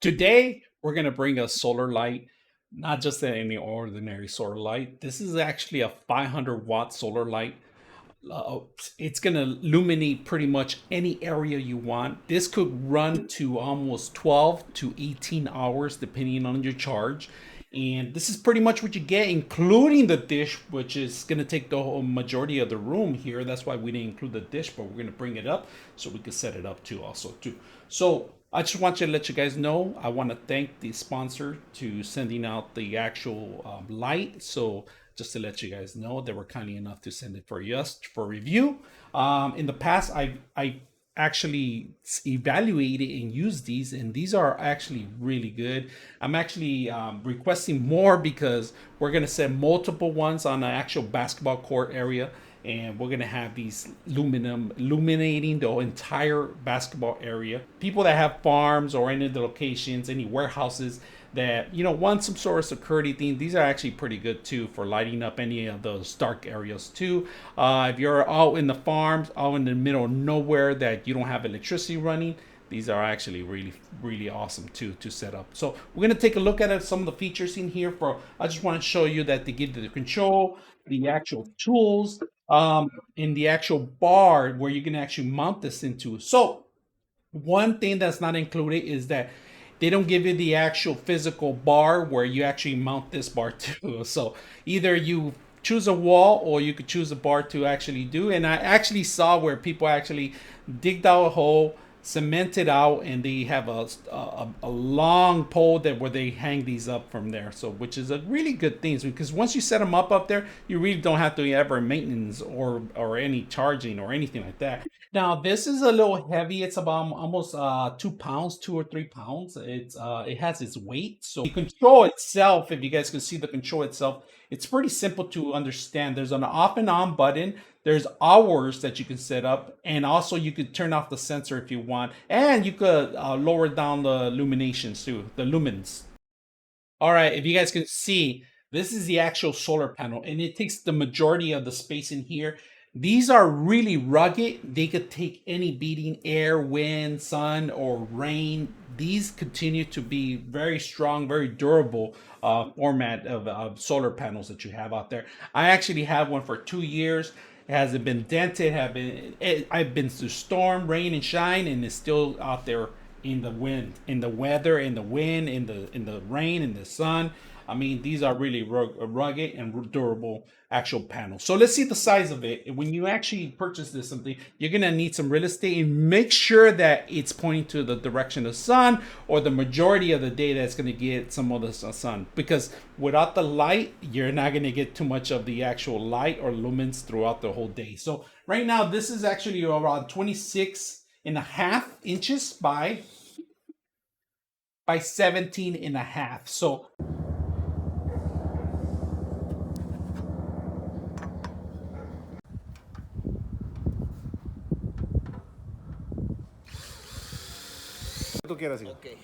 Today, we're going to bring a solar light, not just any ordinary solar light. This is actually a 500-watt solar light. Uh, it's going to illuminate pretty much any area you want. This could run to almost 12 to 18 hours, depending on your charge. And this is pretty much what you get, including the dish, which is going to take the whole majority of the room here. That's why we didn't include the dish, but we're going to bring it up so we can set it up too, also too. So I just want you to let you guys know. I want to thank the sponsor to sending out the actual light. So just to let you guys know, they were kindly enough to send it for us for review. In the past, I actually evaluated and used these, and these are actually really good. I'm actually requesting more because we're gonna set multiple ones on the actual basketball court area, and we're gonna have these aluminum illuminating the entire basketball area. People that have farms or any of the locations, any warehouses that want some sort of security thing, these are actually pretty good too for lighting up any of those dark areas too. If you're out in the farms, out in the middle of nowhere that you don't have electricity running, these are actually really awesome too to set up. So we're going to take a look at some of the features in here. For I just want to show you that they give you the control, the actual tools, in the actual bar where you can actually mount this into. So one thing that's not included is that they don't give you the actual physical bar where you actually mount this bar to. So either you choose a wall or you could choose a bar to actually do. And I actually saw where people actually digged out a hole, cemented out, and they have a long pole that where they hang these up from there. So which is a really good thing, because once you set them up there, you really don't have to ever maintenance or any charging or anything like that. Now this is a little heavy. It's about almost 2 pounds, 2 or 3 pounds. It has its weight. So the control itself, if you guys can see the control itself, it's pretty simple to understand. There's an off and on button. There's hours that you can set up, and also you could turn off the sensor if you want, and you could lower down the illuminations too, the lumens. All right, if you guys can see, this is the actual solar panel, and it takes the majority of the space in here. These are really rugged. They could take any beating air, wind, sun, or rain. These continue to be very strong, very durable format of solar panels that you have out there. I actually have one for 2 years. It hasn't been dented. I've been through storm, rain, and shine, and it's still out there in the wind, in the weather, in the wind, in the rain, in the sun. I mean, these are really rugged and durable actual panels. So let's see the size of it. When you actually purchase this something, you're gonna need some real estate, and make sure that it's pointing to the direction of the sun, or the majority of the day that's gonna get some of the sun. Because without the light, you're not gonna get too much of the actual light or lumens throughout the whole day. So right now, this is actually around 26.5 inches by 17.5. So Tú quieras, hijo. Ok.